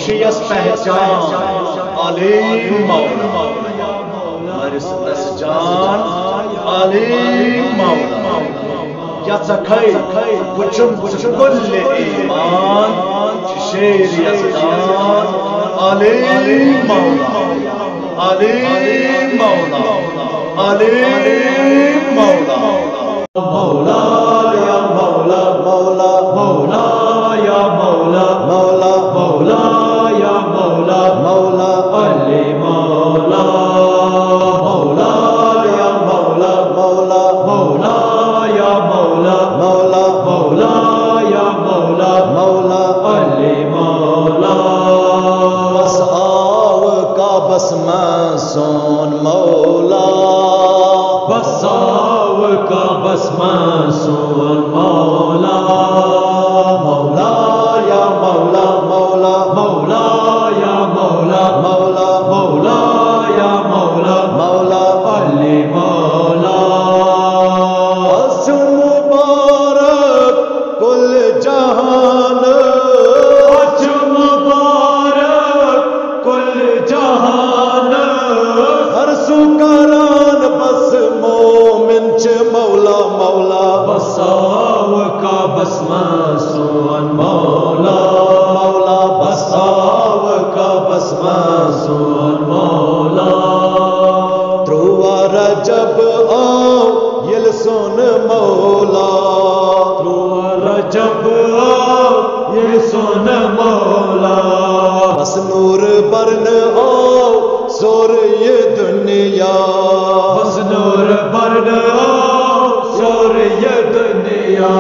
شیعس پہچان علی مولا مرس جان علی مولا یژکھے وچم کل ایمان شیر یزدان علی مولا علی مولا علی مولا مولا یا مولا مولا مولا یا مولا مولا مولا یا مولا مولا علی مولا مولا یا مولا مولا مولا یا مولا مولا مولا یا مولا مولا علی مولا بس آو کا بس میں سون مولا بس آو کا بس میں سون مولا مولا یا مولا مولا مولا یا مولا مولا مولا یا مولا مولا علی مولا بس مبارک کل جہان بس مبارک کل جہان ہر سکران بس مومن چ مولا مولا بس آو کا بس میں سون مولا مولا بس آو کا بس میں سون مولا تروا رجب آو یل سون مولا تروا رجب آو یل سون مولا بس نور برن آو سور یہ دنیا بس نور برن آو سور یہ دنیا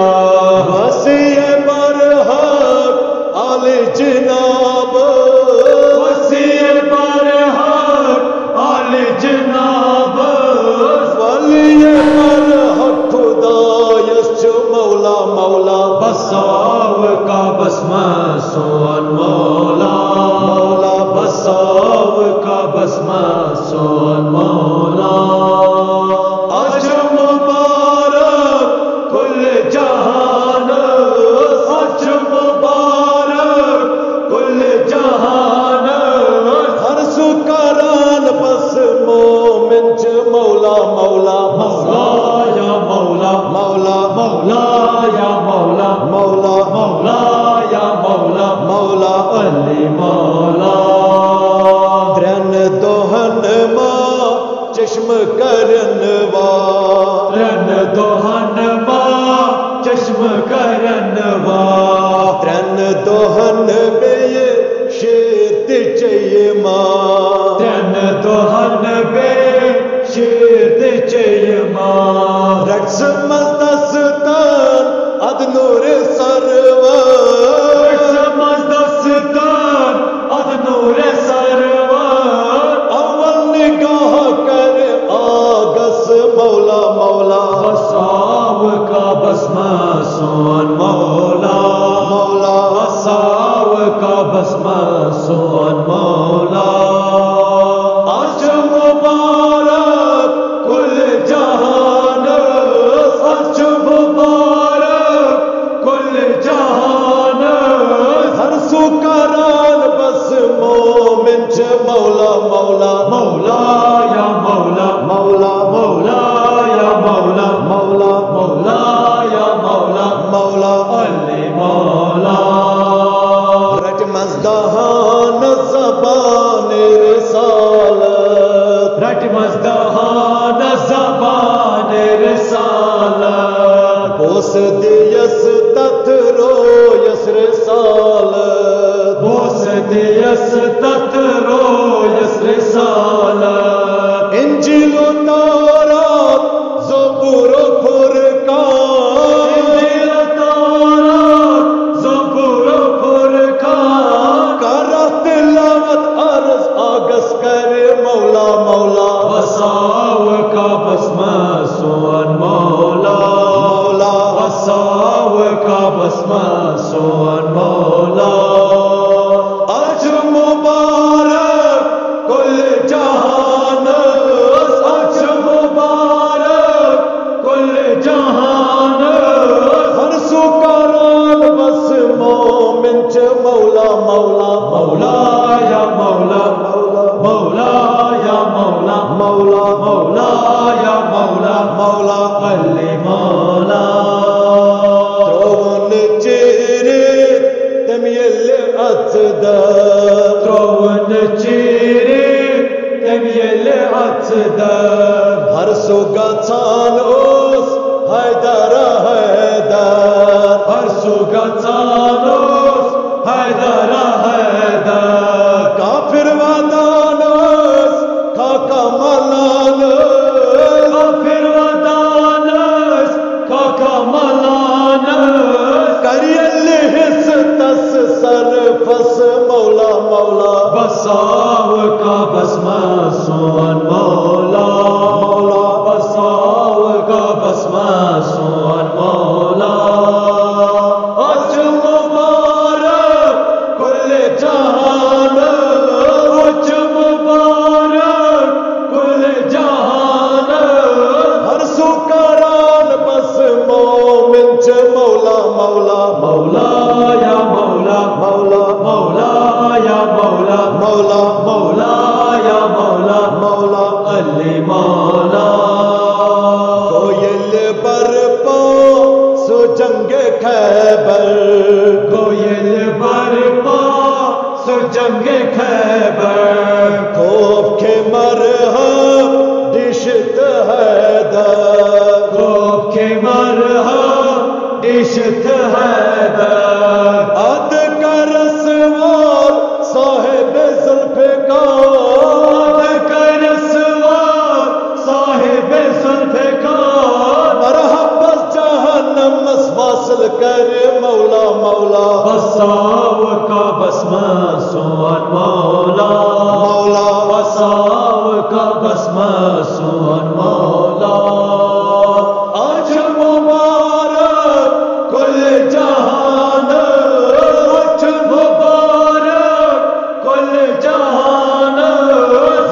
بس یہ برحق آل جناب وسیع برحق آل جناب ولی برحق خدا یس مولا مولا بس آو کا بس میں سون مولا مولا بس آو کا بس میں سون مولا اج مبارک کل جہان اج مبارک کل جہان ہر سکران بس مومن چ مولا مولا مولا یا مولا مولا مولا یا مولا مولا مولا یا مولا مولا علی مولا درن دوہن ماں چشم کرن وا درن دوہن ماں چشم کرن وا درن دوہن بے شیر چاہیے ماں درن دوہن بے شیر چاہیے ماں رقص مزدستان اد نور سرور رقص مزدستان اد نور سرور اول نگاہ کر آگس مولا مولا بس آو کا بس میں سون مولا مولا بس آو کا بس میں سون مولا اج مبارک کل جہان اج مبارک کل جہان ہر سکران بس مومن چ مولا مولا مولا یا مولا مولا مولا یا مولا مولا مولا یا مولا مولا علی مولا رج مزدہان زبان رسالت رج مزدہان زبان رسالت بوس دیس تت رو یس رسالت بوس دیس تت رو یس رسالت انجیل و تورات زبور و فرقان انجیل و تورات زبور و فرقان مولا مولا یا مولا مولا یا مولا مولا مولا یا مولا مولا علی مولا ترون چیری تمیل اتدا ترون چیری تمیل اتدا ہر سو گچان اوس حیدر حیدر ہر سو گچان اوس حیدر حیدر کافر ودانس کاکا ملانس کافر ودانس کاکا ملانس کریل حس تس سرفس مولا مولا بساو کا بسمہ سون مولا مولا بساو کا بسمہ سون مولا اج مبارک کل جہان اج مبارک کل جہان ہر سو کران بس مومن چ مولا مولا مولا یا مولا مولا مولا یا مولا مولا مولا یا مولا مولا علی مولا کوئل برپا سو جنگ خیبر کوئل برپا سو جنگ خیبر خوف کے مرہم دشت حیدر خوف کے مرہم دشت حیدر عد کا رسوار صاحب ذوالفقار عد کا رسوار صاحب ذوالفقار مرحبا جہنم واصل کر مولا مولا بساو کا بسمہ سون مولا مولا بساو کا بسمہ سون مولا آج مبارک کل جہان آج مبارک کل جہان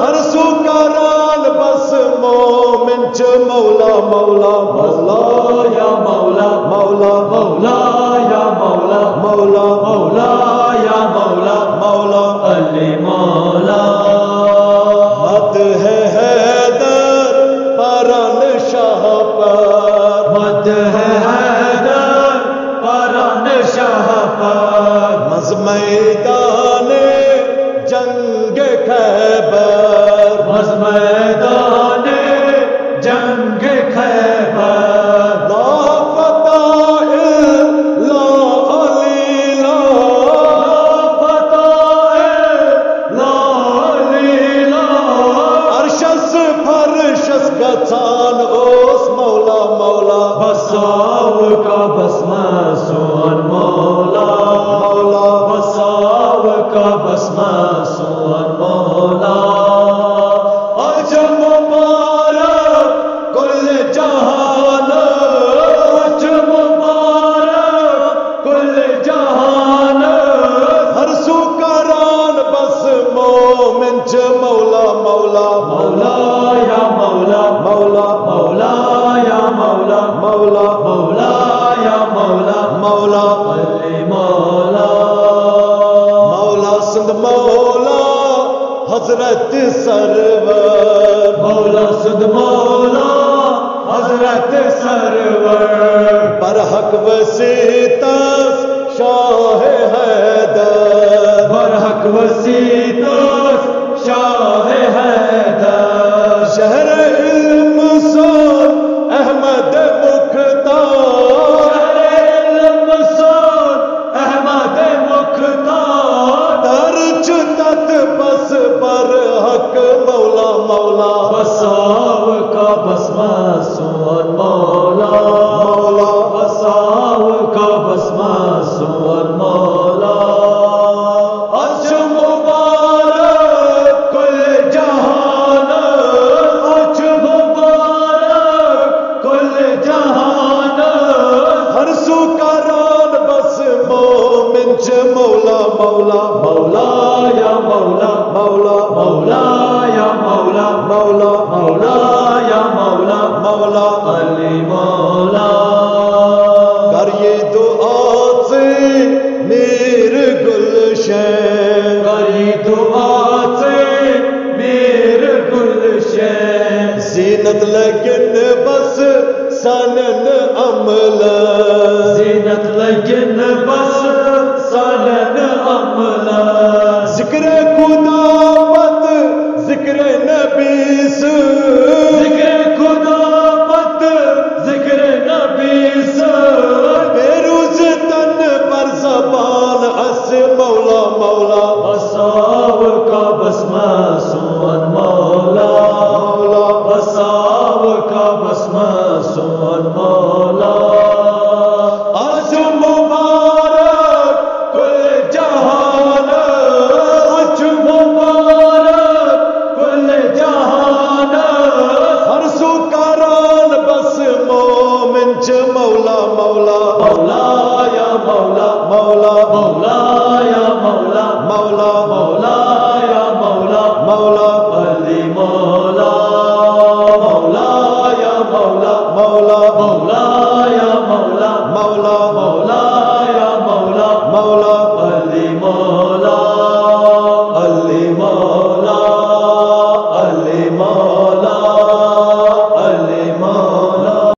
ہر سو کران بس مومن چ مولا مولا مولا یا مولا مولا مولا یا مولا مولا مولا یا مولا مولا علی مولا مد ہے حیدر پران شاہ پر مد ہے حیدر پران شاہ پر مز میدان جنگ خیبر مز میدان جنگ خیبر لا فتح لا علیلا لا فتح لا علیلا عرشس فرشس گچان اوس مولا مولا بساو کا بسمہ سون مولا مولا بساو کا بسمہ سون مولا آج مبارک کل جہان آج مبارک کل جہان ہر سو کران بس مومن چ مولا مولا مولا یا مولا مولا مولا یا مولا مولا مولا یا مولا مولا علی مولا مولا سند مولا حضرت سرور مولا سند مولا حضرت سرور برحق وسیطس شاہ حیدر برحق وسیطس شاہ حیدر شہر علم سون احمد مختار شہر علم سون احمد مختار در چتت بس برحق مولا مولا بساو کا بسمہ سون مولا مولا بساو کا بسمہ سون مولا آج مبارک کل جہان آج مبارک کل جہان ہر سو کران بس مومن چ مولا مولا مولا یا مولا مولا مولا یا مولا مولا مولا یا مولا مولا علی مولا کر یہ دعا سے میر گلشن مولا مولا مولا